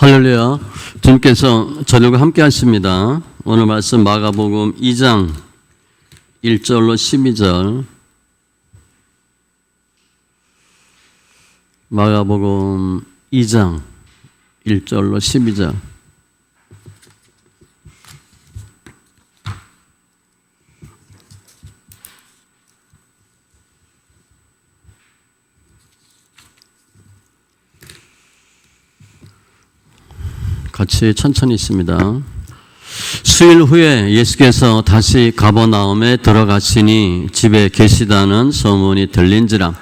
할렐루야. 주님께서 저녁을 함께 하십니다. 오늘 말씀 마가복음 2장 1절로 12절. 마가복음 2장 1절로 12절. 같이 천천히 있습니다. 수일 후에 예수께서 다시 가버나움에 들어가시니 집에 계시다는 소문이 들린지라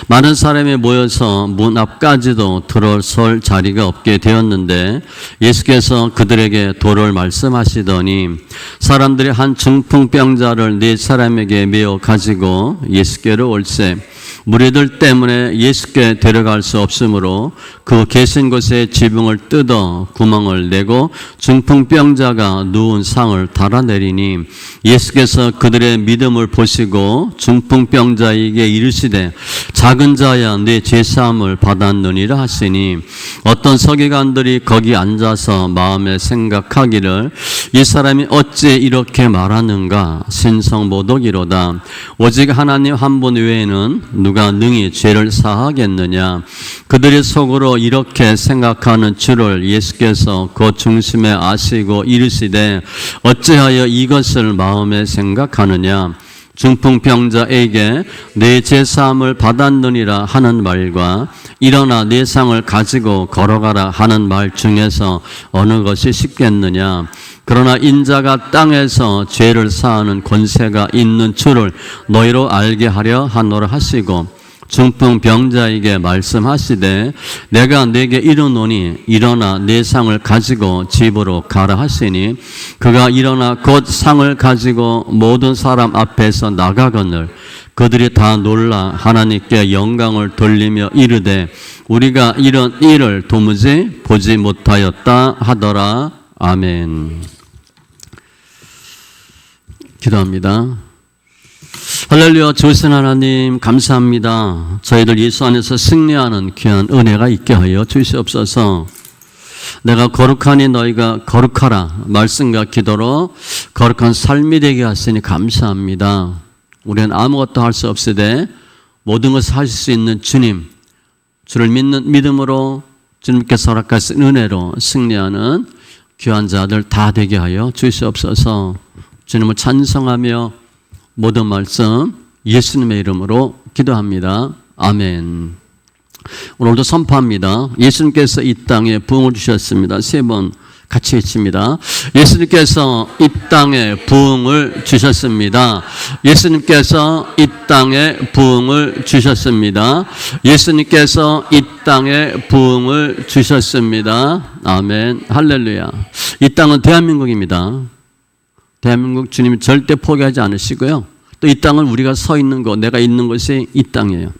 많은 사람이 모여서 문 앞까지도 들어설 자리가 없게 되었는데 예수께서 그들에게 도를 말씀하시더니 사람들이 한 중풍병자를 네 사람에게 메어 가지고 예수께로 올세 무리들 때문에 예수께 데려갈 수 없으므로 그 계신 곳에 지붕을 뜯어 구멍을 내고 중풍병자가 누운 상을 달아내리니 예수께서 그들의 믿음을 보시고 중풍병자에게 이르시되 작은 자야 네 죄사함을 받았느니라 하시니 어떤 서기관들이 거기 앉아서 마음에 생각하기를 이 사람이 어찌 이렇게 말하는가 신성모독이로다. 오직 하나님 한 분 외에는 누가 능히 죄를 사하겠느냐. 그들이 속으로 이렇게 생각하는 줄을 예수께서 그 중심에 아시고 이르시되 어찌하여 이것을 마음에 생각하느냐. 중풍병자에게 내 죄사함을 받았느니라 하는 말과 일어나 내 상을 가지고 걸어가라 하는 말 중에서 어느 것이 쉽겠느냐. 그러나 인자가 땅에서 죄를 사하는 권세가 있는 줄을 너희로 알게 하려 하노라 하시고 중풍병자에게 말씀하시되 내가 내게 이르노니 일어나 내 상을 가지고 집으로 가라 하시니 그가 일어나 곧 상을 가지고 모든 사람 앞에서 나가거늘 그들이 다 놀라 하나님께 영광을 돌리며 이르되 우리가 이런 일을 도무지 보지 못하였다 하더라. 아멘. 기도합니다. 할렐루야. 좋으신 하나님 감사합니다. 저희들 예수 안에서 승리하는 귀한 은혜가 있게 하여 주시옵소서. 내가 거룩하니 너희가 거룩하라 말씀과 기도로 거룩한 삶이 되게 하시니 감사합니다. 우리는 아무것도 할 수 없으되 모든 것을 하실 수 있는 주님, 주를 믿는 믿음으로 주님께서 허락하신 은혜로 승리하는 귀한 자들 다 되게 하여 주시옵소서. 주님을 찬송하며 모든 말씀 예수님의 이름으로 기도합니다. 아멘. 오늘도 선포합니다. 예수님께서 이 땅에 부흥을 주셨습니다. 세 번 같이 외칩니다. 예수님께서 이 땅에 부흥을 주셨습니다. 예수님께서 이 땅에 부흥을 주셨습니다. 예수님께서 이 땅에 부흥을 주셨습니다. 아멘. 할렐루야. 이 땅은 대한민국입니다. 대한민국 주님이 절대 포기하지 않으시고요. 또 이 땅은 우리가 서 있는 곳, 내가 있는 곳이 이 땅이에요.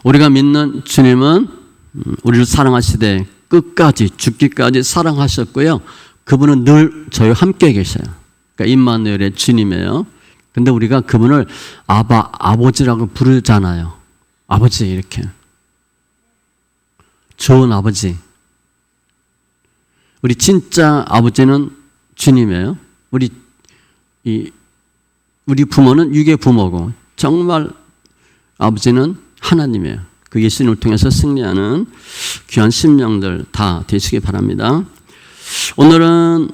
우리가 믿는 주님은 우리를 사랑하시되 끝까지 죽기까지 사랑하셨고요. 그분은 늘 저희와 함께 계셔요. 그러니까 임마누엘의 주님이에요. 근데 우리가 그분을 아버지라고 부르잖아요. 아버지 이렇게. 좋은 아버지. 우리 진짜 아버지는 주님이에요. 우리 부모는 육의 부모고 정말 아버지는 하나님이에요. 그 예수님을 통해서 승리하는 귀한 심령들 다 되시기 바랍니다. 오늘은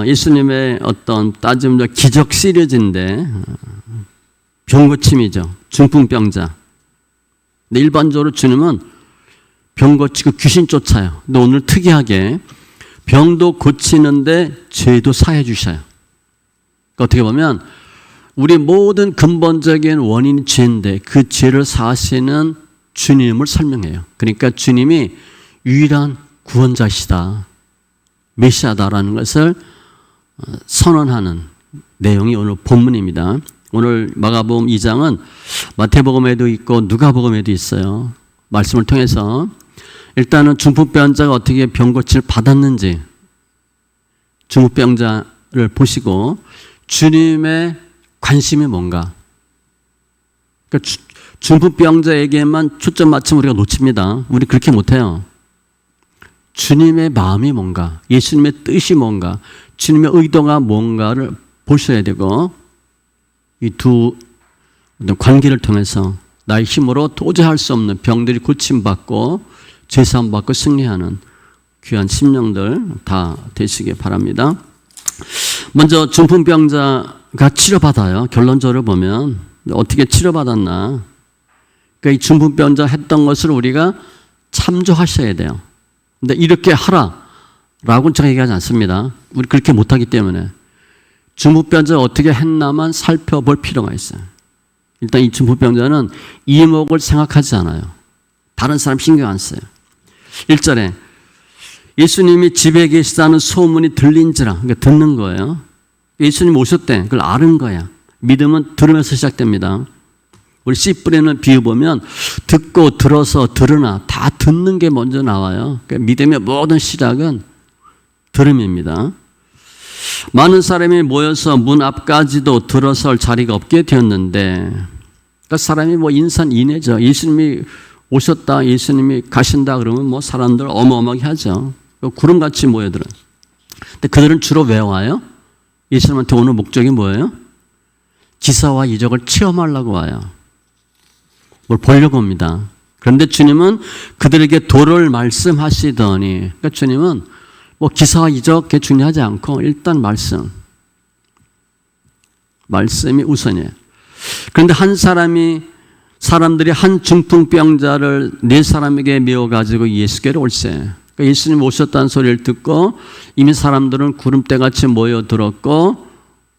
예수님의 어떤 따지면 기적 시리즈인데 병고침이죠. 중풍병자. 근데 일반적으로 주님은 병 고치고 귀신 쫓아요. 근데 오늘 특이하게 병도 고치는데 죄도 사해 주셔요. 어떻게 보면 우리 모든 근본적인 원인이 죄인데 그 죄를 사하시는 주님을 설명해요. 그러니까 주님이 유일한 구원자시다. 메시아다라는 것을 선언하는 내용이 오늘 본문입니다. 오늘 마가복음 2장은 마태복음에도 있고 누가복음에도 있어요. 말씀을 통해서 일단은 중풍병자가 어떻게 병 고침을 받았는지 중풍병자를 보시고 주님의 관심이 뭔가. 그러니까 중풍병자에게만 초점 맞추면 우리가 놓칩니다. 우리 그렇게 못해요. 주님의 마음이 뭔가, 예수님의 뜻이 뭔가, 주님의 의도가 뭔가를 보셔야 되고, 이 두 관계를 통해서 나의 힘으로 도저히 할 수 없는 병들이 고침받고 죄사함받고 승리하는 귀한 심령들 다 되시기 바랍니다. 먼저 중풍병자가 치료받아요. 결론적으로 보면 어떻게 치료받았나. 그러니까 이 중풍병자 했던 것을 우리가 참조하셔야 돼요. 근데 이렇게 하라라고는 제가 얘기하지 않습니다. 우리 그렇게 못하기 때문에. 중풍병자가 어떻게 했나만 살펴볼 필요가 있어요. 일단 이 중풍병자는 이목을 생각하지 않아요. 다른 사람 신경 안 써요. 1절에 예수님이 집에 계시다는 소문이 들린지라, 그러니까 듣는 거예요. 예수님 오셨대. 그걸 아는 거야. 믿음은 들으면서 시작됩니다. 우리 씨 뿌리는 비유 보면 듣고 들어서 들으나 다 듣는 게 먼저 나와요. 그러니까 믿음의 모든 시작은 들음입니다. 많은 사람이 모여서 문 앞까지도 들어설 자리가 없게 되었는데, 그러니까 사람이 뭐 인산인해죠. 예수님이 오셨다, 예수님이 가신다 그러면 뭐 사람들 어마어마하게 하죠. 구름같이 모여들어. 근데 그들은 주로 왜 와요? 예수님한테 오는 목적이 뭐예요? 기사와 이적을 체험하려고 와요. 뭘 보려고 옵니다. 그런데 주님은 그들에게 도를 말씀하시더니, 그러니까 주님은 뭐 기사와 이적 그게 중요하지 않고 일단 말씀이 우선이에요. 그런데 사람들이 한 중풍병자를 네 사람에게 메워가지고 예수께로 올세. 그러니까 예수님 오셨다는 소리를 듣고 이미 사람들은 구름대같이 모여들었고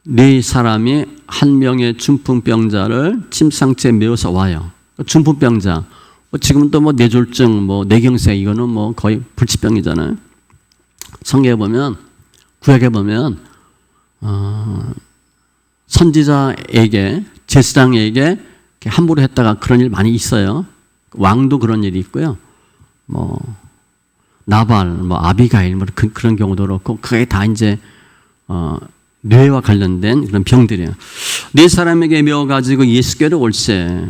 네 사람이 한 명의 중풍병자를 침상째에 메워서 와요. 중풍병자, 지금은 또 뭐 뇌졸중, 뭐 뇌경색 이거는 뭐 거의 불치병이잖아요. 성경에 보면, 구약에 보면 선지자에게, 제사장에게 함부로 했다가 그런 일 많이 있어요. 왕도 그런 일이 있고요. 뭐 나발, 뭐 아비가일, 뭐 그런 경우도 그렇고, 그게 다 이제 뇌와 관련된 그런 병들이에요. 네 사람에게 메워가지고 예수께로 올세.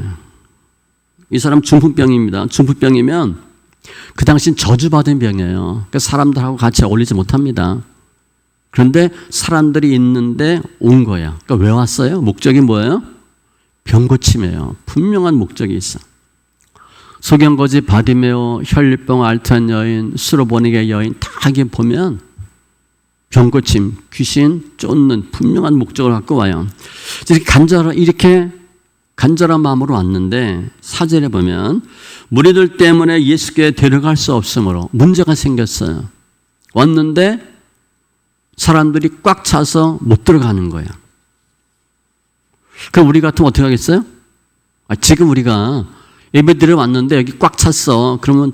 이 사람 중풍병입니다. 중풍병이면 그 당시는 저주받은 병이에요. 그러니까 사람들하고 같이 어울리지 못합니다. 그런데 사람들이 있는데 온 거야. 그러니까 왜 왔어요? 목적이 뭐예요? 병 고침이에요. 분명한 목적이 있어. 소경거지 바디메오, 혈류병 앓던 여인, 수로보니게 여인 다 하게 보면 병 고침, 귀신 쫓는 분명한 목적을 갖고 와요. 이렇게 간절한 마음으로 왔는데 4절에 보면 무리들 때문에 예수께 데려갈 수 없으므로 문제가 생겼어요. 왔는데 사람들이 꽉 차서 못 들어가는 거예요. 그럼 우리 같으면 어떻게 하겠어요? 지금 우리가 예배 드려 왔는데 여기 꽉 찼어. 그러면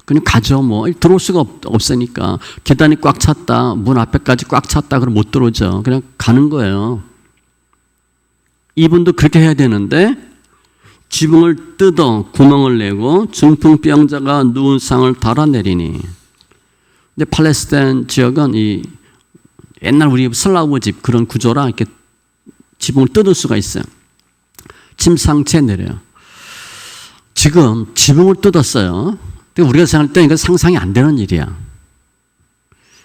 그냥 가죠. 뭐 들어올 수가 없으니까. 계단이 꽉 찼다. 문 앞에까지 꽉 찼다. 그럼 못 들어오죠. 그냥 가는 거예요. 이분도 그렇게 해야 되는데 지붕을 뜯어 구멍을 내고 중풍병자가 누운 상을 달아내리니. 근데 팔레스타인 지역은 이 옛날 우리 슬라브 집 그런 구조라 이렇게 지붕을 뜯을 수가 있어요. 침상채 내려요. 지금 지붕을 뜯었어요. 근데 우리가 생각할 때 이거 상상이 안 되는 일이야.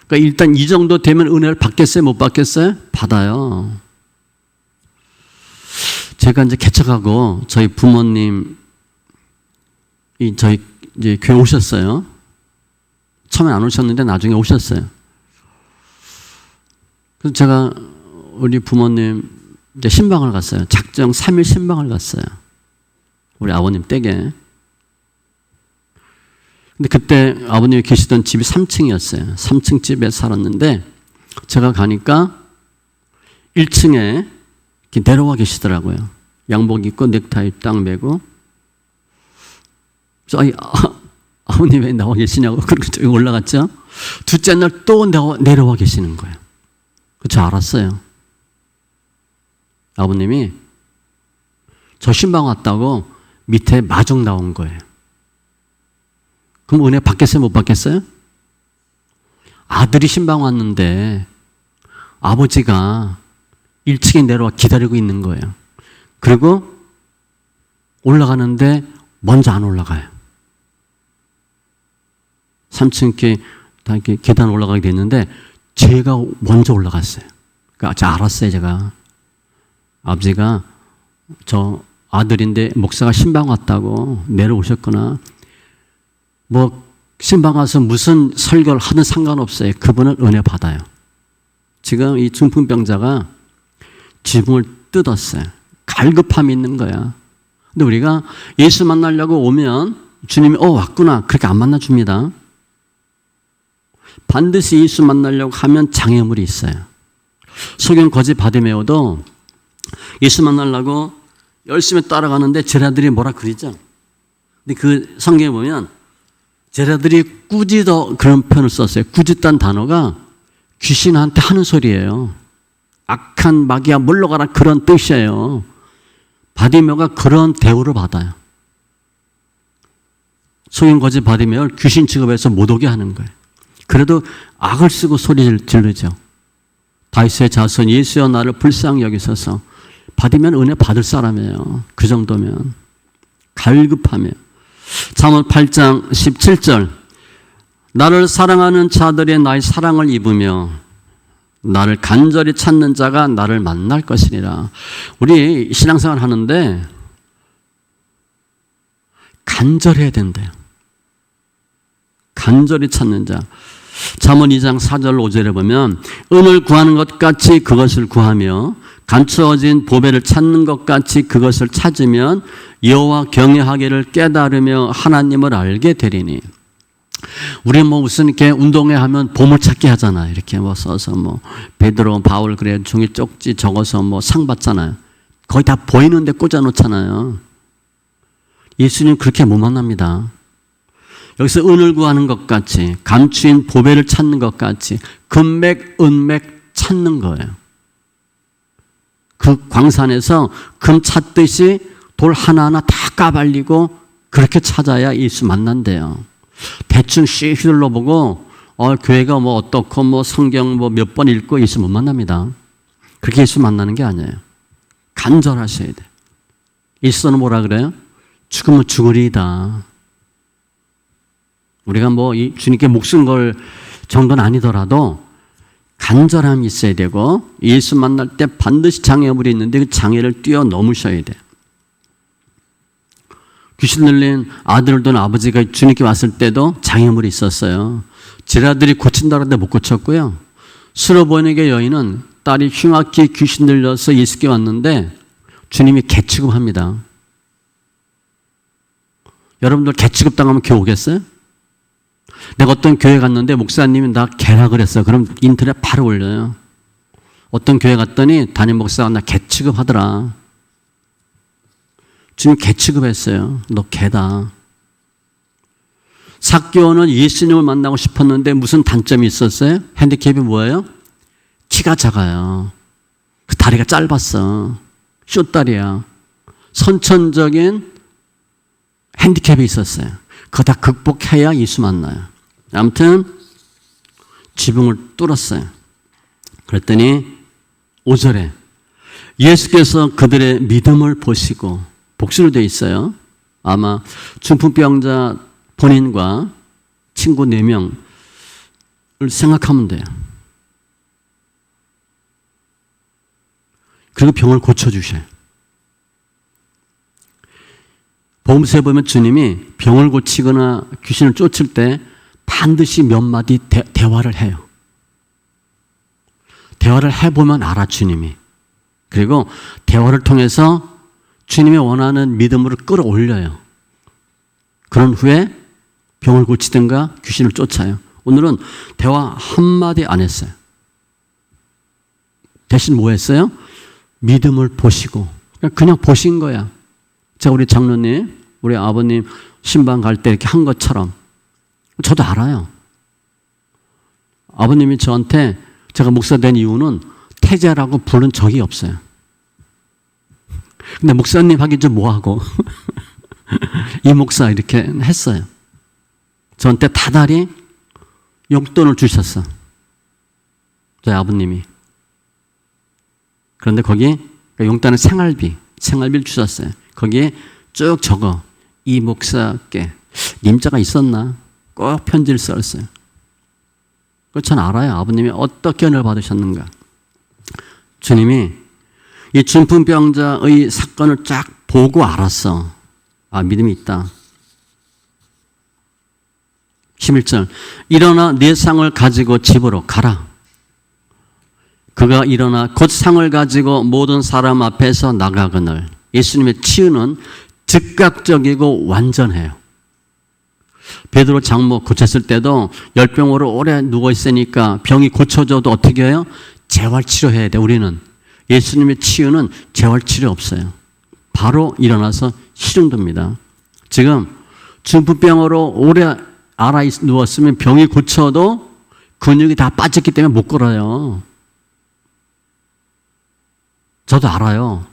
그러니까 일단 이 정도 되면 은혜를 받겠어요? 못 받겠어요? 받아요. 제가 이제 개척하고 저희 부모님 저희 이제 교회 오셨어요. 처음에 안 오셨는데 나중에 오셨어요. 그래서 제가 우리 부모님 이제 신방을 갔어요. 작정 3일 신방을 갔어요. 우리 아버님 댁에. 근데 그때 아버님이 계시던 집이 3층이었어요. 3층 집에 살았는데 제가 가니까 1층에 이렇게 내려와 계시더라고요. 양복 입고 넥타이 딱 메고. 그래서 아버님 왜 나와 계시냐고 그렇게 저기 올라갔죠. 둘째 날 또 내려와 계시는 거예요. 저 알았어요. 아버님이 저 신방 왔다고 밑에 마중 나온 거예요. 그럼 은혜 받겠어요? 못 받겠어요? 아들이 신방 왔는데 아버지가 1층에 내려와 기다리고 있는 거예요. 그리고 올라가는데 먼저 안 올라가요. 3층 이렇게 다 이렇게 계단 올라가게 됐는데 제가 먼저 올라갔어요. 그러니까 알았어요, 제가. 아버지가 저 아들인데 목사가 신방 왔다고 내려오셨구나. 뭐 신방 와서 무슨 설교를 하든 상관없어요. 그분은 은혜 받아요. 지금 이 중풍병자가 지붕을 뜯었어요. 갈급함이 있는 거야. 근데 우리가 예수 만나려고 오면 주님이 왔구나 그렇게 안 만나줍니다. 반드시 예수 만나려고 하면 장애물이 있어요. 소경 거지 바디메오도 예수 만나려고 열심히 따라가는데 제자들이 뭐라 그러죠. 근데 그 성경에 보면 제자들이 꾸짖어 그런 표현을 썼어요. 꾸짖다는 단어가 귀신한테 하는 소리예요. 악한 마귀야 물러가라 그런 뜻이에요. 바디메오가 그런 대우를 받아요. 소경 거지 바디메오를 귀신 취급해서 못 오게 하는 거예요. 그래도 악을 쓰고 소리를 지르죠. 다윗의 자손 예수여 나를 불쌍히 여기소서. 받으면 은혜 받을 사람이에요. 그 정도면. 갈급하며. 잠언 8장 17절 나를 사랑하는 자들의 나의 사랑을 입으며 나를 간절히 찾는 자가 나를 만날 것이니라. 우리 신앙생활 하는데 간절해야 된대요. 간절히 찾는 자. 잠언 2장 4절 5절에 보면 은을 구하는 것 같이 그것을 구하며 감추어진 보배를 찾는 것 같이 그것을 찾으면 여호와 경외하기를 깨달으며 하나님을 알게 되리니. 우리 뭐 무슨 이렇게 운동회 하면 보물찾기 하잖아. 이렇게 뭐 써서 뭐 베드로 바울 그래 종이 쪽지 적어서 뭐 상 받잖아요. 거의 다 보이는데 꽂아 놓잖아요. 예수님 그렇게 못 만납니다. 여기서 은을 구하는 것 같이 감추인 보배를 찾는 것 같이 금맥 은맥 찾는 거예요. 그 광산에서 금 찾듯이 돌 하나하나 다 까발리고 그렇게 찾아야 예수 만난대요. 대충 씩 휘둘러보고 교회가 뭐 어떻고 뭐 성경 뭐 몇 번 읽고 예수 못 만납니다. 그렇게 예수 만나는 게 아니에요. 간절하셔야 돼. 예수는 뭐라 그래요? 죽으면 죽으리이다. 우리가 뭐 주님께 목숨 걸 정도는 아니더라도 간절함이 있어야 되고 예수 만날 때 반드시 장애물이 있는데 그 장애를 뛰어넘으셔야 돼. 귀신 들린 아들을 둔 아버지가 주님께 왔을 때도 장애물이 있었어요. 제자들이 고친다고 했는데 못 고쳤고요. 수로보니게 여인은 딸이 흉악히 귀신 들려서 예수께 왔는데 주님이 개 취급합니다. 여러분들 개 취급당하면 교회 오겠어요? 내가 어떤 교회 갔는데 목사님이 나 개라 그랬어. 그럼 인터넷 바로 올려요. 어떤 교회 갔더니 담임 목사가 나 개 취급하더라. 주님 개 취급했어요. 너 개다. 삭개오는 예수님을 만나고 싶었는데 무슨 단점이 있었어요? 핸디캡이 뭐예요? 키가 작아요. 그 다리가 짧았어. 쇼다리야. 선천적인 핸디캡이 있었어요. 그거 다 극복해야 예수 만나요. 아무튼 지붕을 뚫었어요. 그랬더니 5절에 예수께서 그들의 믿음을 보시고 복수로 되어 있어요. 아마 중풍병자 본인과 친구 4명을 생각하면 돼요. 그리고 병을 고쳐주셔요. 복음서에 보면 주님이 병을 고치거나 귀신을 쫓을 때 반드시 몇 마디 대화를 해요. 대화를 해보면 알아, 주님이. 그리고 대화를 통해서 주님이 원하는 믿음으로 끌어올려요. 그런 후에 병을 고치든가 귀신을 쫓아요. 오늘은 대화 한마디 안 했어요. 대신 뭐 했어요? 믿음을 보시고. 그냥 보신 거야. 제가 우리 장로님, 우리 아버님 신방 갈 때 이렇게 한 것처럼 저도 알아요. 아버님이 저한테 제가 목사 된 이유는 태자라고 부른 적이 없어요. 근데 목사님 하기 좀 뭐하고 이 목사 이렇게 했어요. 저한테 다달이 용돈을 주셨어. 저희 아버님이. 그런데 거기 용돈은 생활비를 주셨어요. 거기에 쭉 적어. 이 목사께 님자가 있었나? 꼭 편지를 썼어요. 그걸 전 알아요. 아버님이 어떻게 은혜를 받으셨는가. 주님이 이 중풍병자의 사건을 쫙 보고 알았어. 아, 믿음이 있다. 11절. 일어나 네 상을 가지고 집으로 가라. 그가 일어나 곧 상을 가지고 모든 사람 앞에서 나가거늘. 예수님의 치유는 즉각적이고 완전해요. 베드로 장모 고쳤을 때도 열병으로 오래 누워있으니까 병이 고쳐져도 어떻게 해요? 재활치료해야 돼. 우리는 예수님의 치유는 재활치료 없어요. 바로 일어나서 시중됩니다. 지금 중풍병으로 오래 알아 누웠으면 병이 고쳐도 근육이 다 빠졌기 때문에 못 걸어요. 저도 알아요.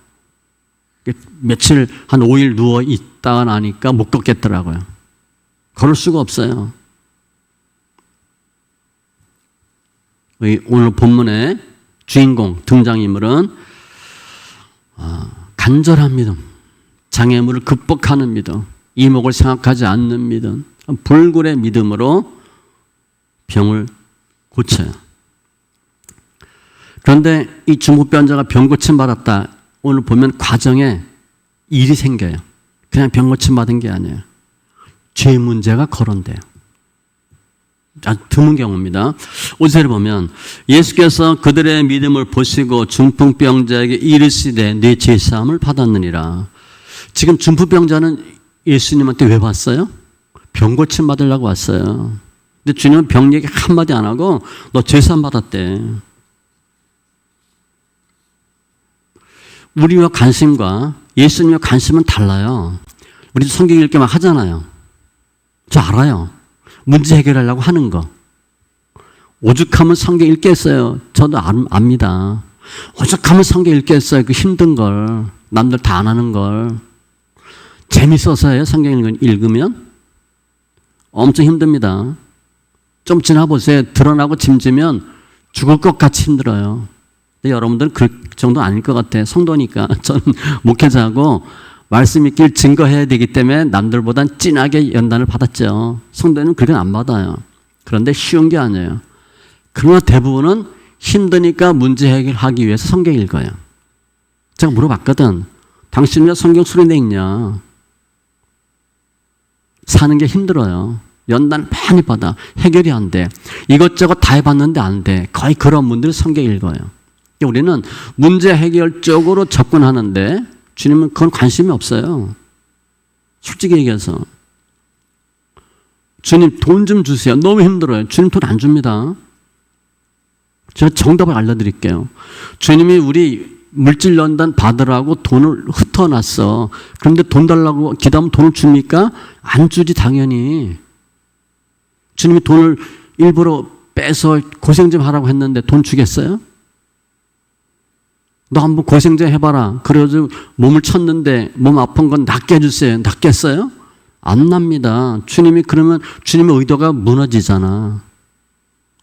며칠 한 5일 누워 있다가 나니까 못 걷겠더라고요. 걸을 수가 없어요. 오늘 본문의 주인공 등장인물은 간절한 믿음, 장애물을 극복하는 믿음, 이목을 생각하지 않는 믿음, 불굴의 믿음으로 병을 고쳐요. 그런데 이 중풍병자가 병 고침 받았다. 오늘 보면 과정에 일이 생겨요. 그냥 병 고침 받은 게 아니에요. 죄 문제가 거론돼요. 아주 드문 경우입니다. 5절을 보면 예수께서 그들의 믿음을 보시고 중풍병자에게 이르시되 네 죄사함을 받았느니라. 지금 중풍병자는 예수님한테 왜 왔어요? 병 고침 받으려고 왔어요. 근데 주님은 병 얘기 한마디 안 하고 너 죄사함 받았대. 우리와 관심과 예수님의 관심은 달라요. 우리도 성경 읽기만 하잖아요. 저 알아요. 문제 해결하려고 하는 거. 오죽하면 성경 읽겠어요. 저도 압니다. 오죽하면 성경 읽겠어요. 그 힘든 걸. 남들 다 안 하는 걸. 재밌어서요. 성경 읽으면. 엄청 힘듭니다. 좀 지나보세요. 드러나고 짐지면 죽을 것 같이 힘들어요. 근데 여러분들은 그 정도는 아닐 것 같아요. 성도니까. 저는 목회자고 말씀 있길 증거해야 되기 때문에 남들보단 진하게 연단을 받았죠. 성도는 그건 안 받아요. 그런데 쉬운 게 아니에요. 그러나 대부분은 힘드니까 문제 해결하기 위해서 성경 읽어요. 제가 물어봤거든. 당신 왜 성경 수련회 읽냐? 사는 게 힘들어요. 연단 많이 받아. 해결이 안 돼. 이것저것 다 해봤는데 안 돼. 거의 그런 분들이 성경 읽어요. 우리는 문제 해결 쪽으로 접근하는데 주님은 그건 관심이 없어요. 솔직히 얘기해서. 주님 돈 좀 주세요. 너무 힘들어요. 주님 돈 안 줍니다. 제가 정답을 알려드릴게요. 주님이 우리 물질 연단 받으라고 돈을 흩어놨어. 그런데 돈 달라고 기도하면 돈을 줍니까? 안 주지 당연히. 주님이 돈을 일부러 빼서 고생 좀 하라고 했는데 돈 주겠어요? 너 한번 고생 좀 해봐라. 그래가지고 몸을 쳤는데 몸 아픈 건 낫게 해주세요. 낫겠어요? 안 납니다. 주님이 그러면 주님의 의도가 무너지잖아.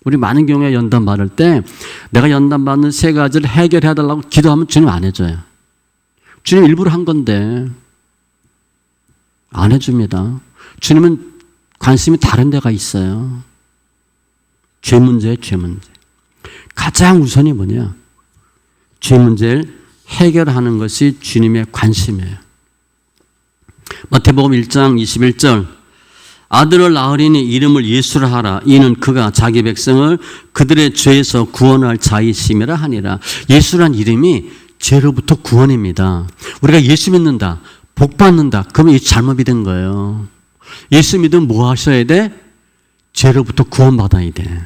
우리 많은 경우에 연단 받을 때 내가 연단 받는 세 가지를 해결해달라고 기도하면 주님 안 해줘요. 주님 일부러 한 건데 안 해줍니다. 주님은 관심이 다른 데가 있어요. 죄 문제예요, 죄 문제. 가장 우선이 뭐냐? 죄 문제를 해결하는 것이 주님의 관심이에요. 마태복음 1장 21절 아들을 낳으리니 이름을 예수라 하라. 이는 그가 자기 백성을 그들의 죄에서 구원할 자이심이라 하니라. 예수란 이름이 죄로부터 구원입니다. 우리가 예수 믿는다, 복 받는다. 그러면 이 잘못 믿은 거예요. 예수 믿으면 뭐 하셔야 돼? 죄로부터 구원받아야 돼.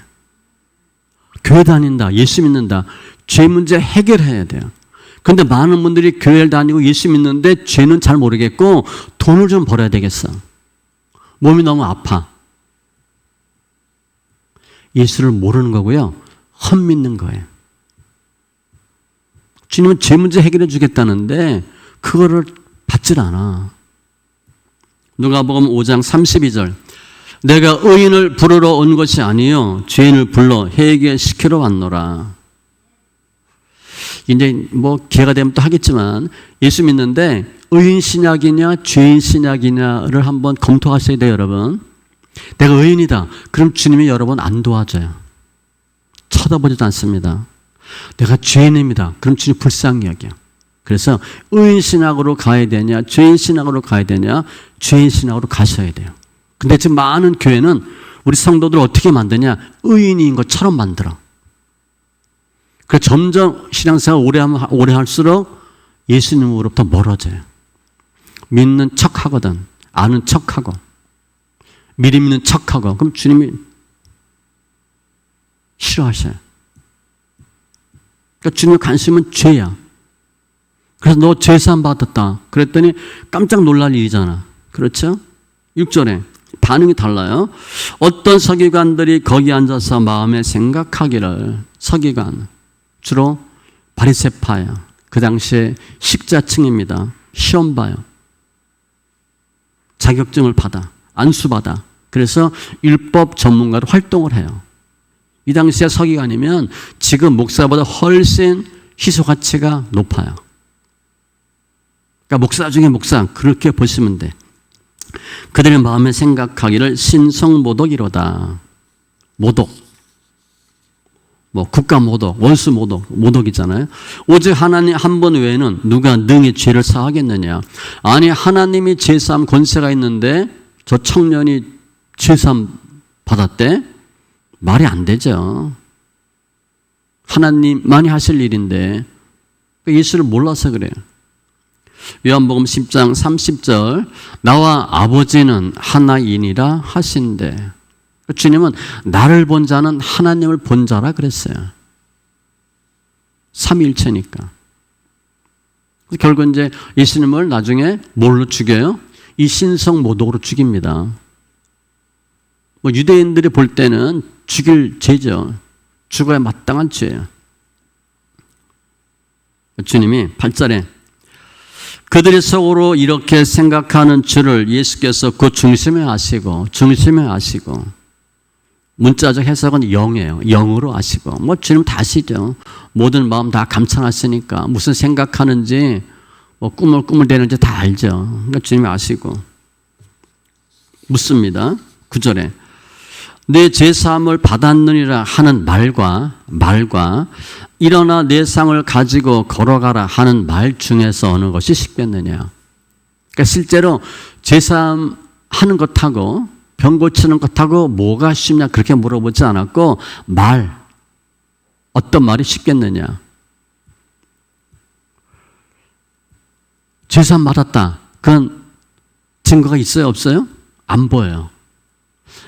교회 다닌다, 예수 믿는다. 죄 문제 해결해야 돼요. 그런데 많은 분들이 교회를 다니고 예수 믿는데 죄는 잘 모르겠고 돈을 좀 벌어야 되겠어. 몸이 너무 아파. 예수를 모르는 거고요. 헛믿는 거예요. 주님은 죄 문제 해결해 주겠다는데 그거를 받질 않아. 누가복음 5장 32절 내가 의인을 부르러 온 것이 아니요 죄인을 불러 회개시키러 왔노라. 이제 뭐 기회가 되면 또 하겠지만 예수 믿는데 의인 신약이냐 죄인 신약이냐를 한번 검토하셔야 돼요, 여러분. 내가 의인이다. 그럼 주님이 여러분 안 도와줘요. 쳐다보지도 않습니다. 내가 죄인입니다. 그럼 주님 불쌍히 여겨. 그래서 의인 신학으로 가야 되냐, 죄인 신학으로 가야 되냐, 죄인 신학으로 가셔야 돼요. 근데 지금 많은 교회는 우리 성도들을 어떻게 만드냐? 의인인 것처럼 만들어. 그래서 점점 신앙생활 오래 할수록 예수님으로부터 멀어져요. 믿는 척 하거든. 아는 척 하고. 미리 믿는 척 하고. 그럼 주님이 싫어하셔요. 그러니까 주님의 관심은 죄야. 그래서 너 죄사함 받았다. 그랬더니 깜짝 놀랄 일이잖아. 그렇죠? 6절에 반응이 달라요. 어떤 서기관들이 거기 앉아서 마음에 생각하기를, 서기관, 주로 바리새파예요. 그 당시에 식자층입니다. 시험 봐요. 자격증을 받아, 안수받아. 그래서 율법 전문가로 활동을 해요. 이 당시에 서기관이면 지금 목사보다 훨씬 희소 가치가 높아요. 그러니까 목사 중에 목사, 그렇게 보시면 돼. 그들의 마음에 생각하기를 신성모독이로다. 모독. 뭐 국가 모독, 원수 모독, 모독이잖아요. 오직 하나님 한 분 외에는 누가 능히 죄를 사하겠느냐. 아니 하나님이 죄사함 권세가 있는데 저 청년이 죄사함 받았대? 말이 안 되죠. 하나님만이 하실 일인데 예수를 몰라서 그래요. 요한복음 10장 30절 나와 아버지는 하나이니라 하신대. 주님은 나를 본 자는 하나님을 본 자라 그랬어요. 삼위일체니까. 결국 이제 예수님을 나중에 뭘로 죽여요? 이 신성모독으로 죽입니다. 뭐 유대인들이 볼 때는 죽일 죄죠. 죽어야 마땅한 죄예요. 주님이 8절에 그들의 속으로 이렇게 생각하는 줄을 예수께서 그 중심에 아시고 문자적 해석은 영이에요. 영으로 아시고. 뭐 주님 다 아시죠. 모든 마음 다 감찰하시니까 무슨 생각하는지 뭐 꿈을 대는지 다 알죠. 그러니까 주님이 아시고 묻습니다. 9절에 내 죄사함을 받았느니라 하는 말과 일어나 내 상을 가지고 걸어가라 하는 말 중에서 어느 것이 쉽겠느냐. 그러니까 실제로 죄사함 하는 것하고 병 고치는 것하고 뭐가 쉽냐 그렇게 물어보지 않았고 어떤 말이 쉽겠느냐. 죄사함 받았다. 그건 증거가 있어요 없어요? 안 보여요.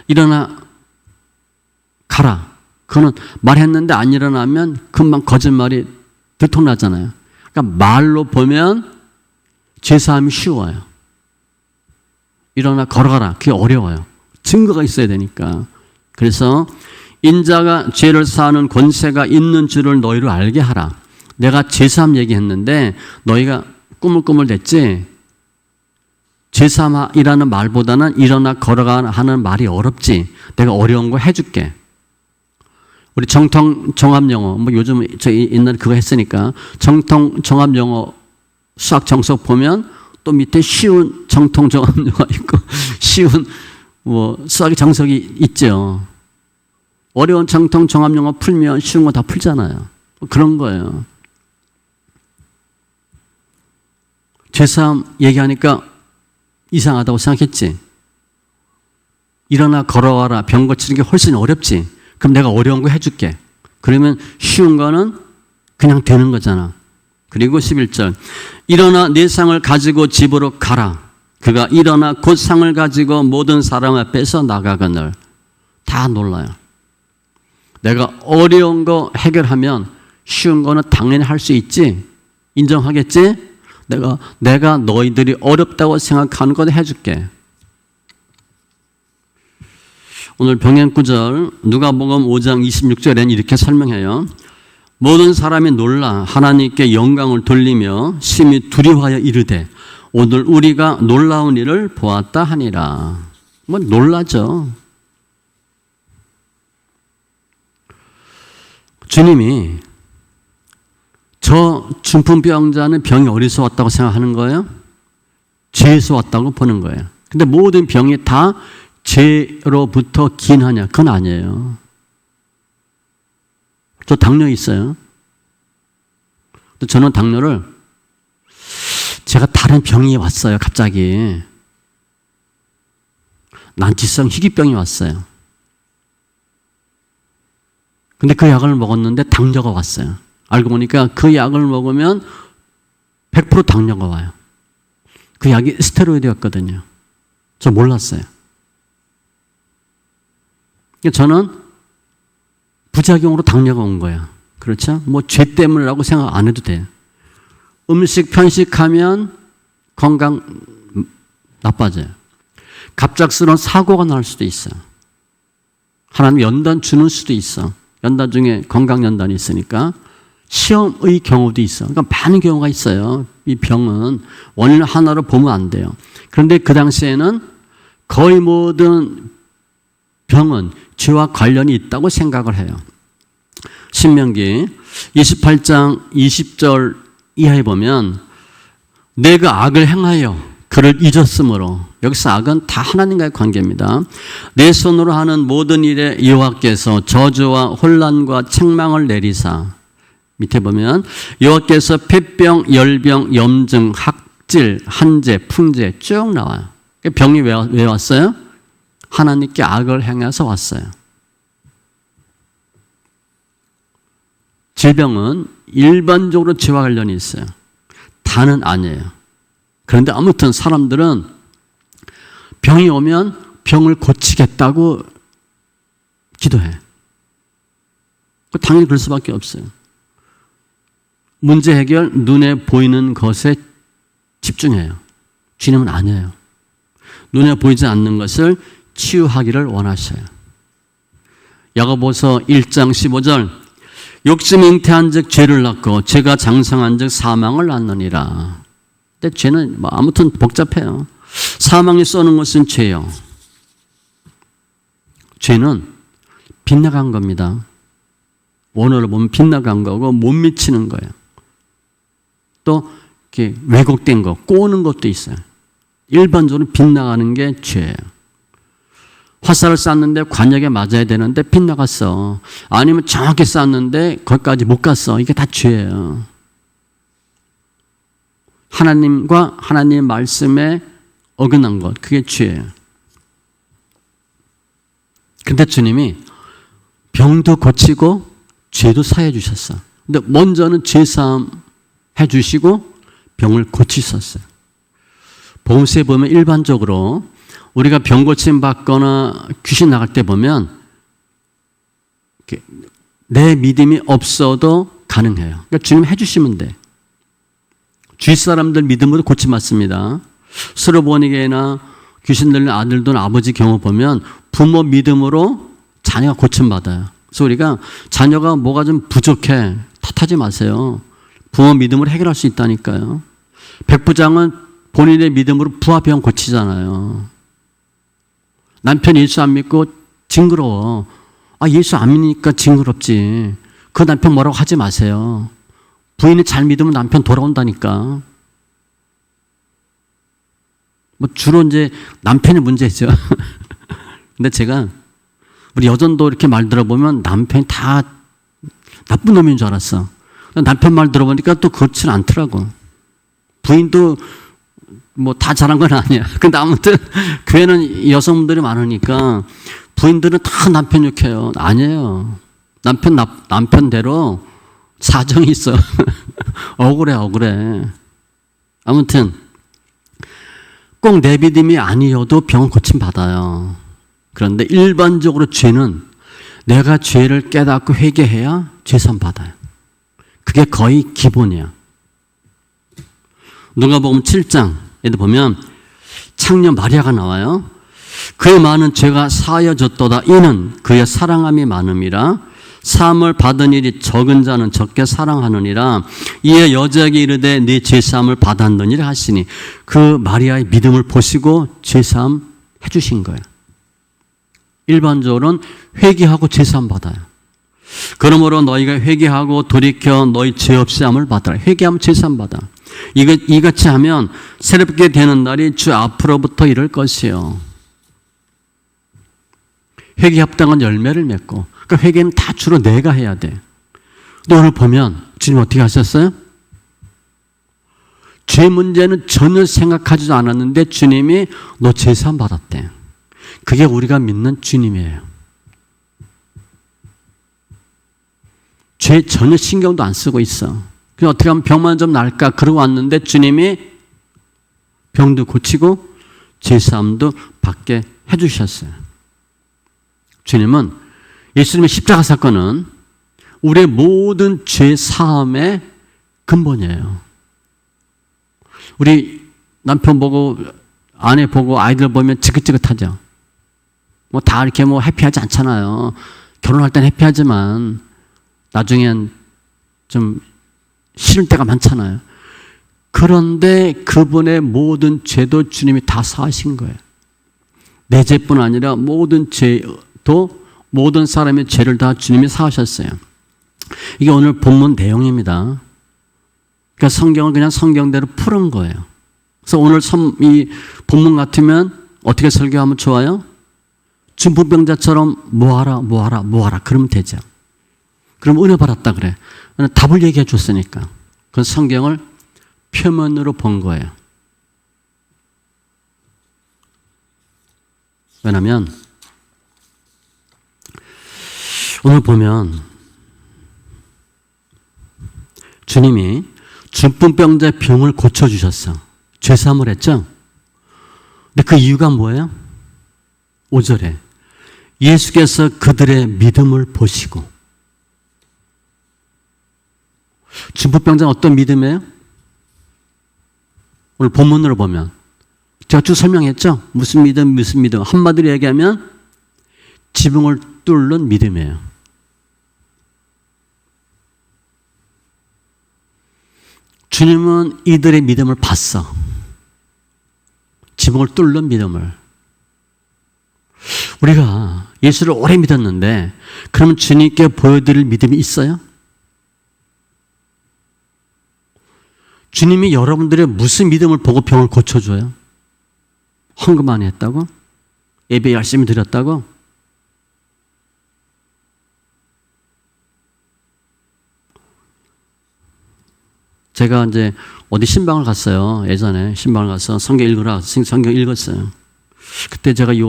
일어나 가라. 그거는 말했는데 안 일어나면 금방 거짓말이 들통나잖아요. 그러니까 말로 보면 죄사함이 쉬워요. 일어나 걸어가라. 그게 어려워요. 증거가 있어야 되니까. 그래서 인자가 죄를 사하는 권세가 있는 줄을 너희로 알게 하라. 내가 죄사함 얘기했는데 너희가 꾸물꾸물 댔지. 죄사함이라는 말보다는 일어나 걸어가 하는 말이 어렵지. 내가 어려운 거 해줄게. 우리 정통 종합영어, 뭐 요즘 저희 옛날에 그거 했으니까 정통 종합영어 수학 정석 보면 또 밑에 쉬운 정통 종합영어 있고 쉬운 뭐 수학의 정석이 있죠. 어려운 정통 종합영어 풀면 쉬운 거 다 풀잖아요. 그런 거예요. 죄사함 얘기하니까 이상하다고 생각했지. 일어나 걸어와라 병 고치는 게 훨씬 어렵지. 그럼 내가 어려운 거 해줄게. 그러면 쉬운 거는 그냥 되는 거잖아. 그리고 11절 일어나 내 상을 가지고 집으로 가라. 그가 일어나 곧 상을 가지고 모든 사람 앞에서 나가거늘. 다 놀라요. 내가 어려운 거 해결하면 쉬운 거는 당연히 할 수 있지. 인정하겠지? 내가 너희들이 어렵다고 생각하는 거 해줄게. 오늘 병행 구절 누가복음 5장 26절에는 이렇게 설명해요. 모든 사람이 놀라 하나님께 영광을 돌리며 심히 두려워하여 이르되 오늘 우리가 놀라운 일을 보았다 하니라. 뭐 놀라죠. 주님이 저 중풍병자는 병이 어디서 왔다고 생각하는 거예요? 죄에서 왔다고 보는 거예요. 근데 모든 병이 다 죄로부터 기인하냐? 그건 아니에요. 저 당뇨 있어요. 저는 당뇨를 제가 다른 병이 왔어요. 갑자기 난치성 희귀병이 왔어요. 근데 그 약을 먹었는데 당뇨가 왔어요. 알고 보니까 그 약을 먹으면 100% 당뇨가 와요. 그 약이 스테로이드였거든요. 저 몰랐어요. 저는 부작용으로 당뇨가 온 거예요. 그렇죠? 뭐 죄 때문이라고 생각 안 해도 돼요. 음식 편식하면 건강 나빠져요. 갑작스러운 사고가 날 수도 있어요. 하나님 연단 주는 수도 있어. 연단 중에 건강연단이 있으니까 시험의 경우도 있어. 그러니까 많은 경우가 있어요. 이 병은 원인 하나로 보면 안 돼요. 그런데 그 당시에는 거의 모든 병은 죄와 관련이 있다고 생각을 해요. 신명기 28장 20절 이하에 보면 내가 악을 행하여 그를 잊었으므로, 여기서 악은 다 하나님과의 관계입니다. 내 손으로 하는 모든 일에 여호와께서 저주와 혼란과 책망을 내리사, 밑에 보면 여호와께서 폐병, 열병, 염증, 학질, 한재, 풍재 쭉 나와요. 병이 왜 왔어요? 하나님께 악을 행해서 왔어요. 질병은 일반적으로 죄와 관련이 있어요. 다는 아니에요. 그런데 아무튼 사람들은 병이 오면 병을 고치겠다고 기도해. 당연히 그럴 수밖에 없어요. 문제 해결, 눈에 보이는 것에 집중해요. 주님은 아니에요. 눈에 보이지 않는 것을 치유하기를 원하셔요. 야고보서 1장 15절 욕심 잉태한 즉 죄를 낳고 죄가 장성한 즉 사망을 낳느니라. 근데 죄는 아무튼 복잡해요. 사망이 쏘는 것은 죄요. 죄는 빗나간 겁니다. 원어를 보면 빗나간 거고 못 미치는 거예요. 또 이렇게 왜곡된 거, 꼬는 것도 있어요. 일반적으로 빗나가는 게 죄예요. 화살을 쐈는데 관역에 맞아야 되는데 빗나갔어. 아니면 정확히 쐈는데 거기까지 못 갔어. 이게 다 죄예요. 하나님과 하나님의 말씀에 어긋난 것, 그게 죄예요. 근데 주님이 병도 고치고 죄도 사해 주셨어. 근데 먼저는 죄사함 해 주시고 병을 고치셨어요. 복음서에 보면 일반적으로 우리가 병 고침 받거나 귀신 나갈 때 보면 내 믿음이 없어도 가능해요. 그러니까 주님 해주시면 돼. 주위 사람들 믿음으로 고침 받습니다. 스로보니게나 귀신 들린 아들들 아버지 경우 보면 부모 믿음으로 자녀가 고침 받아요. 그래서 우리가 자녀가 뭐가 좀 부족해 탓하지 마세요. 부모 믿음으로 해결할 수 있다니까요. 백부장은 본인의 믿음으로 부하병 고치잖아요. 남편 예수 안 믿고 징그러워. 예수 안 믿으니까 징그럽지. 그 남편 뭐라고 하지 마세요. 부인이 잘 믿으면 남편 돌아온다니까. 주로 이제 남편의 문제죠. 근데 제가 우리 여전도 이렇게 말 들어보면 남편이 다 나쁜 놈인 줄 알았어. 남편 말 들어보니까 또 그렇지는 않더라고. 부인도 다 잘한 건 아니야. 근데 아무튼 교회는 여성분들이 많으니까 부인들은 다 남편 욕해요. 아니에요. 남편대로 사정이 있어. 억울해. 아무튼 꼭 내 믿음이 아니어도 병 고침 받아요. 그런데 일반적으로 죄는 내가 죄를 깨닫고 회개해야 죄산 받아요. 그게 거의 기본이야. 누가복음 7장에도 보면 창녀 마리아가 나와요. 그의 많은 죄가 사하여졌도다. 이는 그의 사랑함이 많음이라. 사함을 받은 일이 적은 자는 적게 사랑하느니라. 이에 여자에게 이르되 네 죄사함을 받았느니라 하시니, 그 마리아의 믿음을 보시고 죄사함 해주신 거예요. 일반적으로는 회개하고 죄사함 받아요. 그러므로 너희가 회개하고 돌이켜 너희 죄 없이 함을 받아라. 회개하면 죄사함 받아. 이같이 하면 새롭게 되는 날이 주 앞으로부터 이를 것이요. 회개 합당한 열매를 맺고. 그러니까 회개는 다 주로 내가 해야 돼. 근데 오늘 보면 주님 어떻게 하셨어요? 죄 문제는 전혀 생각하지도 않았는데 주님이 너 제사함 받았대. 그게 우리가 믿는 주님이에요. 죄 전혀 신경도 안 쓰고 있어. 그냥 어떻게 하면 병만 좀 나을까 그러고 왔는데 주님이 병도 고치고 제사함도 받게 해주셨어요. 주님은 예수님의 십자가 사건은 우리의 모든 죄 사함의 근본이에요. 우리 남편 보고 아내 보고 아이들 보면 지긋지긋하죠. 뭐 다 이렇게 뭐 해피하지 않잖아요. 결혼할 땐 해피하지만 나중엔 좀 싫을 때가 많잖아요. 그런데 그분의 모든 죄도 주님이 다 사하신 거예요. 내 죄뿐 아니라 모든 죄도 모든 사람의 죄를 다 주님이 사하셨어요. 이게 오늘 본문 내용입니다. 그러니까 성경을 그냥 성경대로 푸는 거예요. 그래서 오늘 이 본문 같으면 어떻게 설교하면 좋아요? 중풍병자처럼 뭐하라 그러면 되죠. 그럼 은혜 받았다 그래. 답을 얘기해 줬으니까. 그건 성경을 표면으로 본 거예요. 왜냐하면 오늘 보면 주님이 중풍병자의 병을 고쳐주셨어. 죄사함을 했죠? 근데 그 이유가 뭐예요? 5절에 예수께서 그들의 믿음을 보시고. 중풍병자는 어떤 믿음이에요? 오늘 본문으로 보면 제가 쭉 설명했죠? 무슨 믿음. 한마디로 얘기하면 지붕을 뚫는 믿음이에요. 주님은 이들의 믿음을 봤어. 지붕을 뚫는 믿음을. 우리가 예수를 오래 믿었는데 그러면 주님께 보여드릴 믿음이 있어요? 주님이 여러분들의 무슨 믿음을 보고 병을 고쳐줘요? 헌금 많이 했다고? 예배 열심히 드렸다고? 제가 이제 어디 신방을 갔어요. 예전에 신방을 가서 성경 읽으라. 성경 읽었어요. 그때 제가 이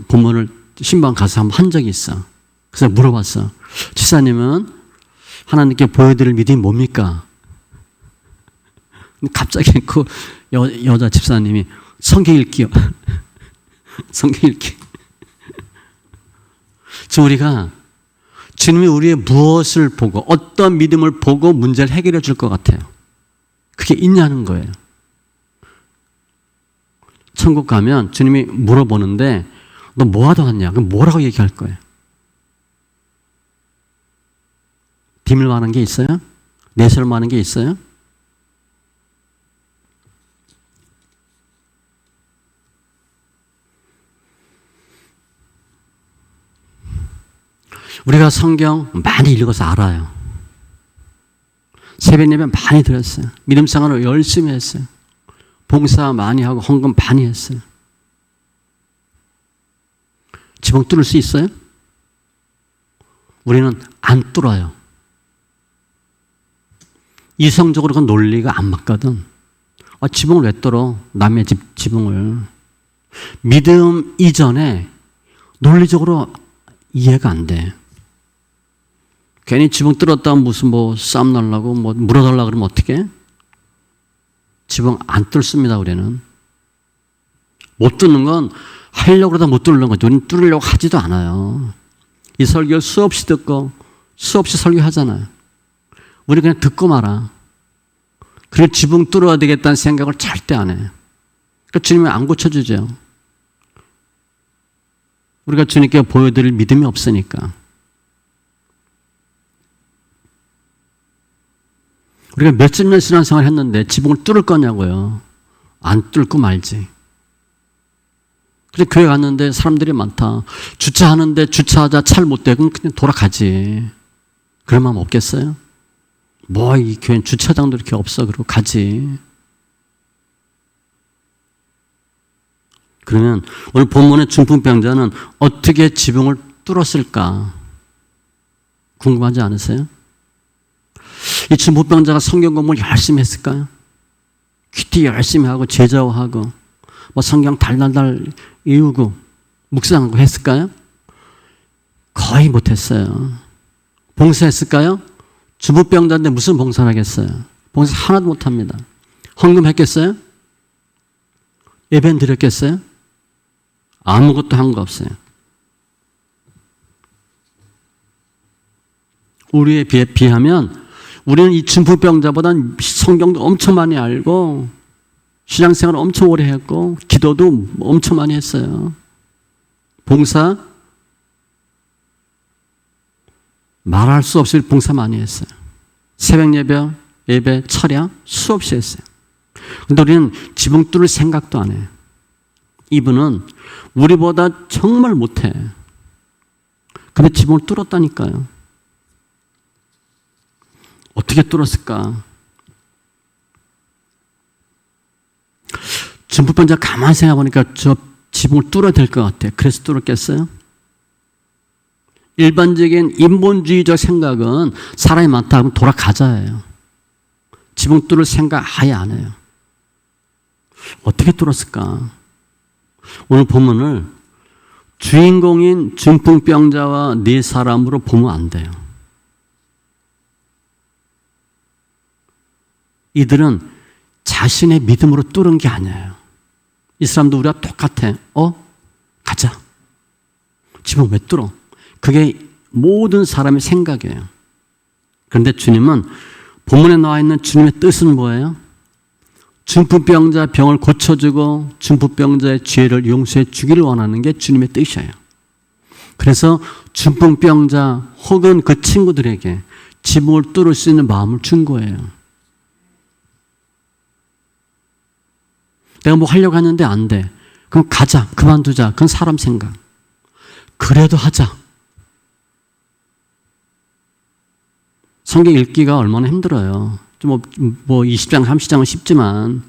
본문을 신방 가서 한번 한 적이 있어. 그래서 물어봤어. 지사님은 하나님께 보여드릴 믿음이 뭡니까? 갑자기 그 여자 집사님이 성경 읽기요. 성경 읽기. 지금 우리가 주님이 우리의 무엇을 보고 어떤 믿음을 보고 문제를 해결해 줄 것 같아요. 그게 있냐는 거예요. 천국 가면 주님이 물어보는데 너 뭐 하다 왔냐? 그럼 뭐라고 얘기할 거예요? 비밀 많은 게 있어요? 내세울 많은 게 있어요? 우리가 성경 많이 읽어서 알아요. 새벽 예배 많이 들었어요. 믿음 생활을 열심히 했어요. 봉사 많이 하고 헌금 많이 했어요. 지붕 뚫을 수 있어요? 우리는 안 뚫어요. 이성적으로 그 논리가 안 맞거든. 지붕을 왜 뚫어? 남의 집 지붕을. 믿음 이전에 논리적으로 이해가 안 돼. 괜히 지붕 뚫었다면 무슨 싸움 날라고 물어달라고 그러면 어떡해? 지붕 안 뚫습니다, 우리는. 못 뚫는 건 하려고 그러다 못 뚫는 거죠. 우리는 뚫으려고 하지도 않아요. 이 설교를 수없이 듣고 수없이 설교하잖아요. 우리 그냥 듣고 말아. 그리고 지붕 뚫어야 되겠다는 생각을 절대 안 해요. 그러니까 주님이 안 고쳐주죠. 우리가 주님께 보여드릴 믿음이 없으니까. 우리가 몇십 년 신앙생활 했는데 지붕을 뚫을 거냐고요. 안 뚫고 말지. 그래서 교회 갔는데 사람들이 많다. 주차하는데 주차하자 차를 못 대고 그냥 돌아가지. 그럴 마음 없겠어요? 이 교회는 주차장도 이렇게 없어. 그러고 가지. 그러면 오늘 본문의 중풍병자는 어떻게 지붕을 뚫었을까? 궁금하지 않으세요? 이 중풍병자가 성경 공부를 열심히 했을까요? 큐티 열심히 하고 제자화하고 뭐 성경 달달달 외우고 묵상하고 했을까요? 거의 못했어요. 봉사했을까요? 중풍병자인데 무슨 봉사를 하겠어요? 봉사 하나도 못합니다. 헌금했겠어요? 예배는 드렸겠어요? 아무것도 한 거 없어요. 우리에 비하면 우리는 이 중풍병자보다는 성경도 엄청 많이 알고 신앙생활을 엄청 오래 했고 기도도 엄청 많이 했어요. 봉사 말할 수 없이 봉사 많이 했어요. 새벽 예배 철야 수없이 했어요. 근데 우리는 지붕 뚫을 생각도 안 해요. 이분은 우리보다 정말 못해. 근데 지붕을 뚫었다니까요. 어떻게 뚫었을까? 중풍병자 가만히 생각해보니까 저 지붕을 뚫어야 될 것 같아. 그래서 뚫었겠어요? 일반적인 인본주의적 생각은 사람이 많다 하면 돌아가자예요. 지붕 뚫을 생각 아예 안 해요. 어떻게 뚫었을까? 오늘 본문을 주인공인 중풍병자와 네 사람으로 보면 안 돼요. 이들은 자신의 믿음으로 뚫은 게 아니에요. 이 사람도 우리가 똑같아. 가자. 지붕 왜 뚫어? 그게 모든 사람의 생각이에요. 그런데 주님은 본문에 나와 있는 주님의 뜻은 뭐예요? 중풍병자 병을 고쳐주고 중풍병자의 죄를 용서해 주기를 원하는 게 주님의 뜻이에요. 그래서 중풍병자 혹은 그 친구들에게 지붕을 뚫을 수 있는 마음을 준 거예요. 내가 뭐 하려고 하는데 안 돼. 그럼 가자. 그만두자. 그건 사람 생각. 그래도 하자. 성경 읽기가 얼마나 힘들어요. 뭐 20장, 30장은 쉽지만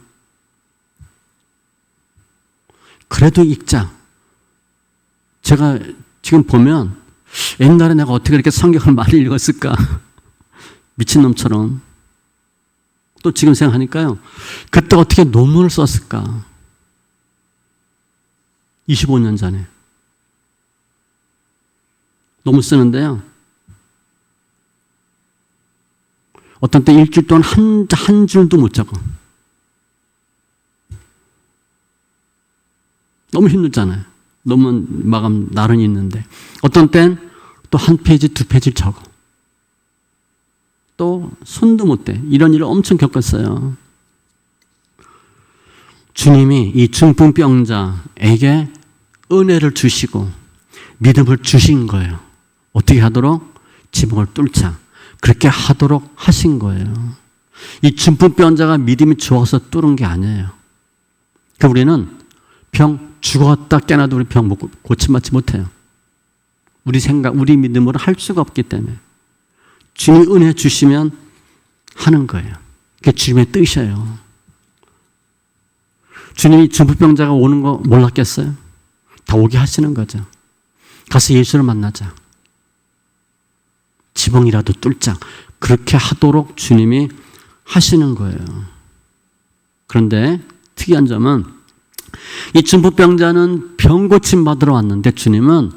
그래도 읽자. 제가 지금 보면 옛날에 내가 어떻게 이렇게 성경을 많이 읽었을까? 미친놈처럼. 또 지금 생각하니까요. 그때 어떻게 논문을 썼을까? 25년 전에. 논문 쓰는데요. 어떤 때 일주일 동안 한 줄도 못 적어. 너무 힘들잖아요. 논문 마감 날은 있는데. 어떤 땐 또 한 페이지, 두 페이지를 적어. 또 손도 못 대. 이런 일을 엄청 겪었어요. 주님이 이 중풍병자에게 은혜를 주시고 믿음을 주신 거예요. 어떻게 하도록? 지붕을 뚫자. 그렇게 하도록 하신 거예요. 이 중풍병자가 믿음이 좋아서 뚫은 게 아니에요. 그러니까 우리는 병 죽었다 깨나도 우리 병 고침받지 못해요. 우리 생각, 우리 믿음으로 할 수가 없기 때문에 주님이 은혜 주시면 하는 거예요. 그게 주님의 뜻이에요. 주님이 중풍병자가 오는 거 몰랐겠어요? 다 오게 하시는 거죠. 가서 예수를 만나자. 지붕이라도 뚫자. 그렇게 하도록 주님이 하시는 거예요. 그런데 특이한 점은 이 중풍병자는 병 고침 받으러 왔는데 주님은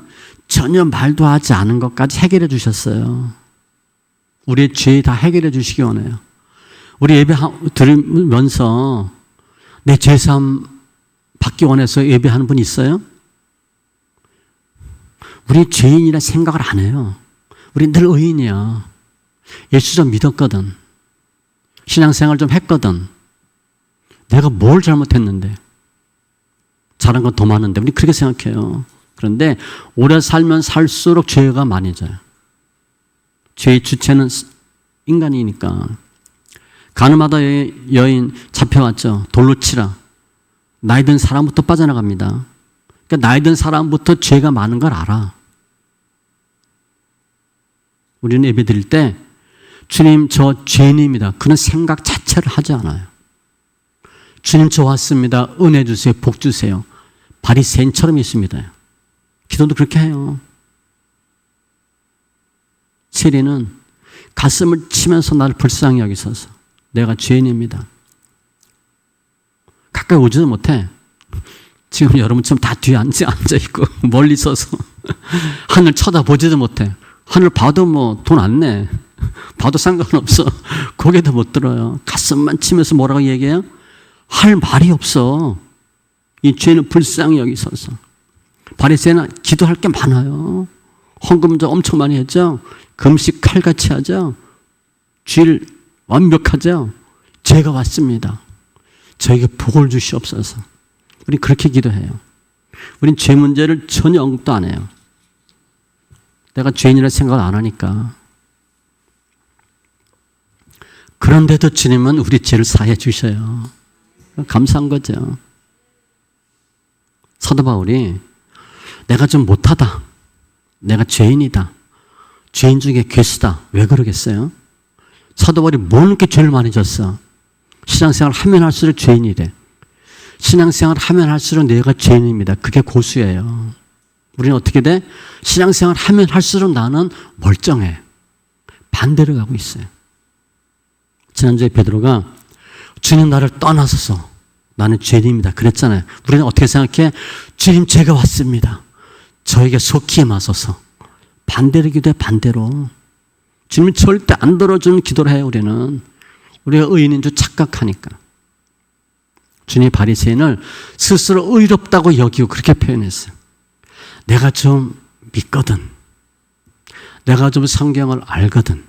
전혀 말도 하지 않은 것까지 해결해 주셨어요. 우리의 죄 다 해결해 주시기 원해요. 우리 예배 들으면서 내 죄사함 받기 원해서 예배하는 분 있어요? 우리 죄인이라 생각을 안 해요. 우리 늘 의인이야. 예수 좀 믿었거든. 신앙생활 좀 했거든. 내가 뭘 잘못했는데. 잘한 건 더 많은데. 우리 그렇게 생각해요. 그런데 오래 살면 살수록 죄가 많아져요. 죄의 주체는 인간이니까. 가늠하다 여인 잡혀왔죠. 돌로 치라. 나이 든 사람부터 빠져나갑니다. 그러니까 나이 든 사람부터 죄가 많은 걸 알아. 우리는 예배 드릴 때 주님 저 죄인입니다. 그런 생각 자체를 하지 않아요. 주님 저 왔습니다. 은혜 주세요. 복 주세요. 바리새인처럼 있습니다. 기도도 그렇게 해요. 세리는 가슴을 치면서 나를 불쌍히 여기소서. 내가 죄인입니다. 가까이 오지도 못해. 지금 여러분처럼 다 뒤에 앉아있고 멀리 서서 하늘 쳐다보지도 못해. 하늘 봐도 뭐 돈 안 내. 봐도 상관없어. 고개도 못 들어요. 가슴만 치면서 뭐라고 얘기해요? 할 말이 없어. 이 죄는 불쌍히 여기소서. 바리새인은 기도할 게 많아요. 헌금도 엄청 많이 했죠. 금식 칼같이 하죠. 죄를 완벽하죠. 죄가 왔습니다. 저에게 복을 주시옵소서. 우린 그렇게 기도해요. 우린 죄 문제를 전혀 언급도 안 해요. 내가 죄인이라 생각을 안 하니까. 그런데도 주님은 우리 죄를 사해 주셔요. 감사한 거죠. 사도 바울이 내가 좀 못하다. 내가 죄인이다. 죄인 중에 괴수다. 왜 그러겠어요? 사도 바울이 뭘 이렇게 죄를 많이 졌어? 신앙생활 하면 할수록 죄인이래. 신앙생활 하면 할수록 내가 죄인입니다. 그게 고수예요. 우리는 어떻게 돼? 신앙생활 하면 할수록 나는 멀쩡해. 반대로 가고 있어요. 지난주에 베드로가 주님 나를 떠나소서. 나는 죄인입니다. 그랬잖아요. 우리는 어떻게 생각해? 주님 죄가 왔습니다. 저에게 속히 임하소서. 반대로 기도해. 반대로. 주님이 절대 안 들어주는 기도를 해요. 우리는. 우리가 의인인 줄 착각하니까. 주님이 바리새인을 스스로 의롭다고 여기고 그렇게 표현했어요. 내가 좀 믿거든. 내가 좀 성경을 알거든.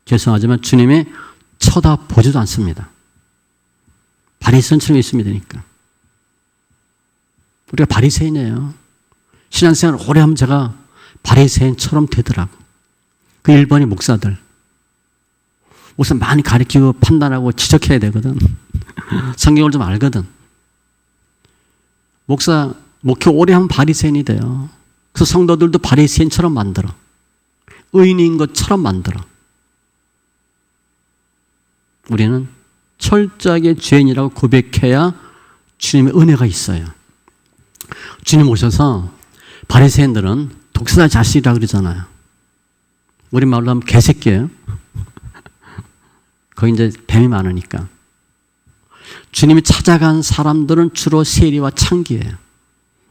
죄송하지만 주님이 쳐다보지도 않습니다. 바리새인처럼 있으면 되니까. 우리가 바리새인이에요. 신앙생활 오래 하면 제가 바리새인처럼 되더라고. 그 1번이 목사들. 목사 많이 가르치고 판단하고 지적해야 되거든. 성경을 좀 알거든. 목사 목회 오래 하면 바리새인이 돼요. 그래서 성도들도 바리새인처럼 만들어. 의인인 것처럼 만들어. 우리는 철저하게 죄인이라고 고백해야 주님의 은혜가 있어요. 주님 오셔서 바리새인들은 독사 자식이라고 그러잖아요. 우리 말로 하면 개새끼예요. 거기 이제 뱀이 많으니까. 주님이 찾아간 사람들은 주로 세리와 창기예요.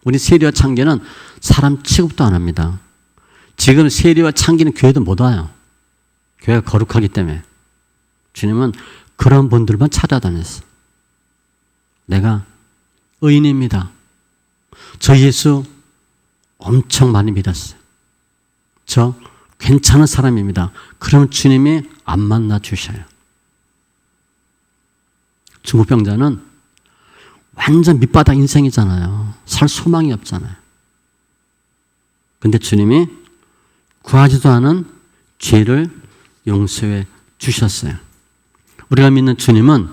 우리 세리와 창기는 사람 취급도 안 합니다. 지금 세리와 창기는 교회도 못 와요. 교회가 거룩하기 때문에. 주님은 그런 분들만 찾아다녔어. 내가 의인입니다. 저 예수 엄청 많이 믿었어요. 저 괜찮은 사람입니다. 그럼 주님이 안 만나 주셔요. 중풍병자는 완전 밑바닥 인생이잖아요. 살 소망이 없잖아요. 근데 주님이 구하지도 않은 죄를 용서해 주셨어요. 우리가 믿는 주님은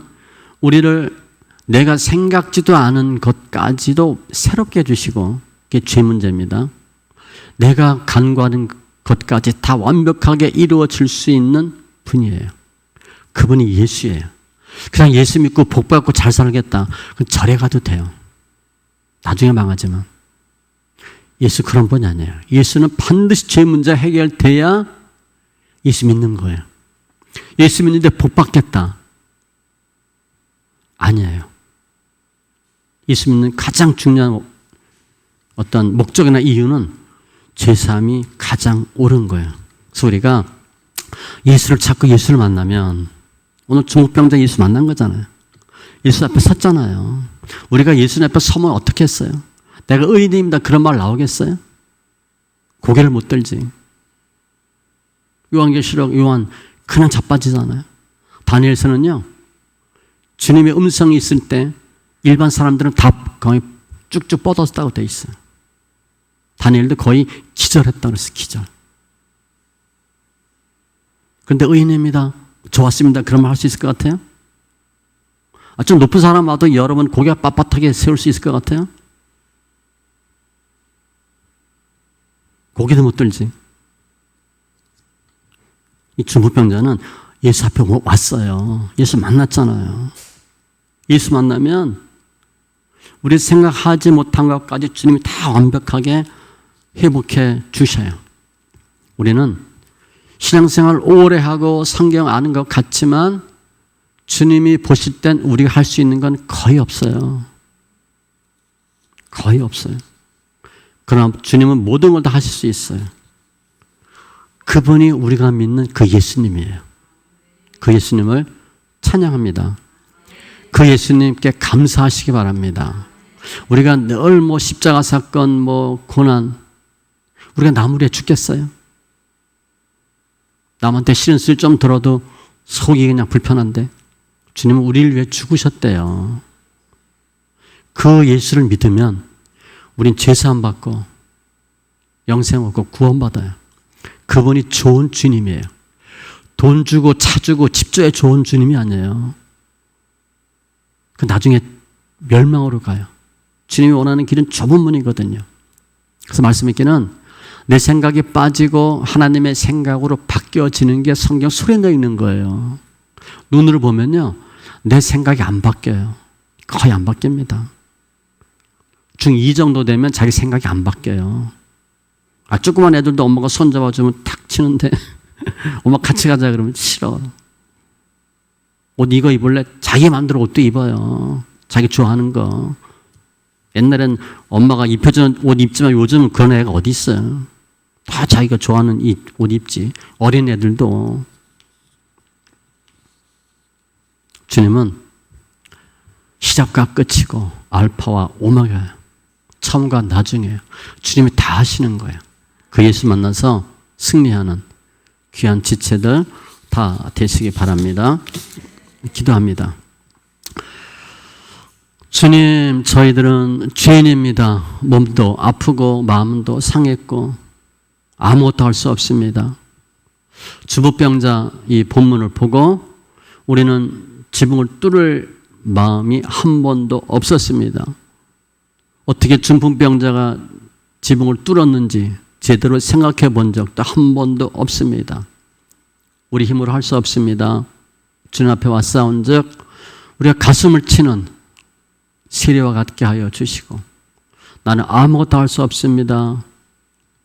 우리를 내가 생각지도 않은 것까지도 새롭게 해주시고, 그게 죄 문제입니다. 내가 간구하는 것까지 다 완벽하게 이루어질 수 있는 분이에요. 그분이 예수예요. 그냥 예수 믿고 복 받고 잘 살겠다. 그럼 절에 가도 돼요. 나중에 망하지만. 예수 그런 분이 아니에요. 예수는 반드시 죄 문제 해결돼야 예수 믿는 거예요. 예수 믿는데 복 받겠다. 아니에요. 예수 믿는 가장 중요한 어떤 목적이나 이유는 죄사함이 가장 옳은 거예요. 그래서 우리가 예수를 찾고 예수를 만나면, 오늘 중풍병자 예수 만난 거잖아요. 예수 앞에 섰잖아요. 우리가 예수 앞에 서면 어떻게 했어요? 내가 의인입니다. 그런 말 나오겠어요? 고개를 못 들지. 요한계시록 요한 그냥 자빠지잖아요. 다니엘서는요, 주님의 음성이 있을 때 일반 사람들은 다 거의 쭉쭉 뻗었다고 돼 있어요. 다니엘도 거의 기절했다고 그랬어요. 기절. 그런데 의인입니다. 좋았습니다. 그런 말 할 수 있을 것 같아요? 좀 높은 사람 와도 여러분 고개 빳빳하게 세울 수 있을 것 같아요? 고개도 못 들지. 이 중풍병자는 예수 앞에 왔어요. 예수 만났잖아요. 예수 만나면 우리 생각하지 못한 것까지 주님이 다 완벽하게 회복해 주셔요. 우리는 신앙생활 오래 하고 성경 아는 것 같지만 주님이 보실 땐 우리가 할 수 있는 건 거의 없어요. 거의 없어요. 그러나 주님은 모든 걸 다 하실 수 있어요. 그분이 우리가 믿는 그 예수님이에요. 그 예수님을 찬양합니다. 그 예수님께 감사하시기 바랍니다. 우리가 늘 십자가 사건, 고난, 우리가 나무리에 죽겠어요? 남한테 싫은 소리 좀 들어도 속이 그냥 불편한데 주님은 우리를 위해 죽으셨대요. 그 예수를 믿으면 우린 죄사함 받고 영생 얻고 구원받아요. 그분이 좋은 주님이에요. 돈 주고 차 주고 집 줘야 좋은 주님이 아니에요. 그 나중에 멸망으로 가요. 주님이 원하는 길은 좁은 문이거든요. 그래서 말씀드리기는 내 생각이 빠지고 하나님의 생각으로 바뀌어지는 게 성경 소리내어 있는 거예요. 눈으로 보면요, 내 생각이 안 바뀌어요. 거의 안 바뀝니다. 중2 정도 되면 자기 생각이 안 바뀌어요. 조그만 애들도 엄마가 손 잡아주면 탁 치는데 엄마 같이 가자 그러면 싫어. 옷 이거 입을래? 자기 마음대로 옷도 입어요. 자기 좋아하는 거. 옛날엔 엄마가 입혀주는 옷 입지만 요즘은 그런 애가 어디 있어요. 다 자기가 좋아하는 옷 입지. 어린 애들도. 주님은 시작과 끝이고 알파와 오메가예요. 처음과 나중이에요. 주님이 다 하시는 거예요. 그 예수 만나서 승리하는 귀한 지체들 다 되시기 바랍니다. 기도합니다. 주님, 저희들은 죄인입니다. 몸도 아프고 마음도 상했고 아무것도 할 수 없습니다. 주부병자 이 본문을 보고 우리는 지붕을 뚫을 마음이 한 번도 없었습니다. 어떻게 중풍병자가 지붕을 뚫었는지 제대로 생각해 본 적도 한 번도 없습니다. 우리 힘으로 할 수 없습니다. 주님 앞에 왔사온 즉 우리가 가슴을 치는 세례와 같게 하여 주시고 나는 아무것도 할 수 없습니다.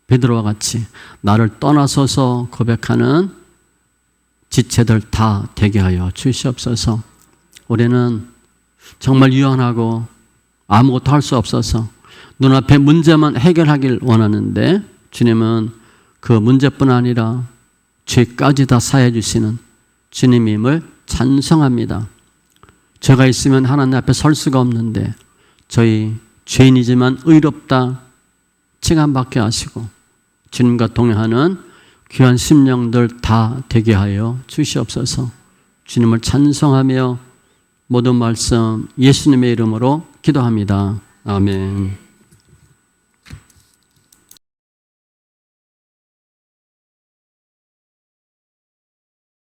베드로와 같이 나를 떠나서서 고백하는 지체들 다 되게 하여 주시옵소서. 우리는 정말 유한하고 아무것도 할 수 없어서 눈앞에 문제만 해결하길 원하는데 주님은 그 문제뿐 아니라 죄까지 다 사해 주시는 주님임을 찬송합니다. 죄가 있으면 하나님 앞에 설 수가 없는데 저희 죄인이지만 의롭다 칭함받게 하시고 주님과 동행하는 귀한 심령들 다 되게 하여 주시옵소서. 주님을 찬송하며 모든 말씀 예수님의 이름으로 기도합니다. 아멘.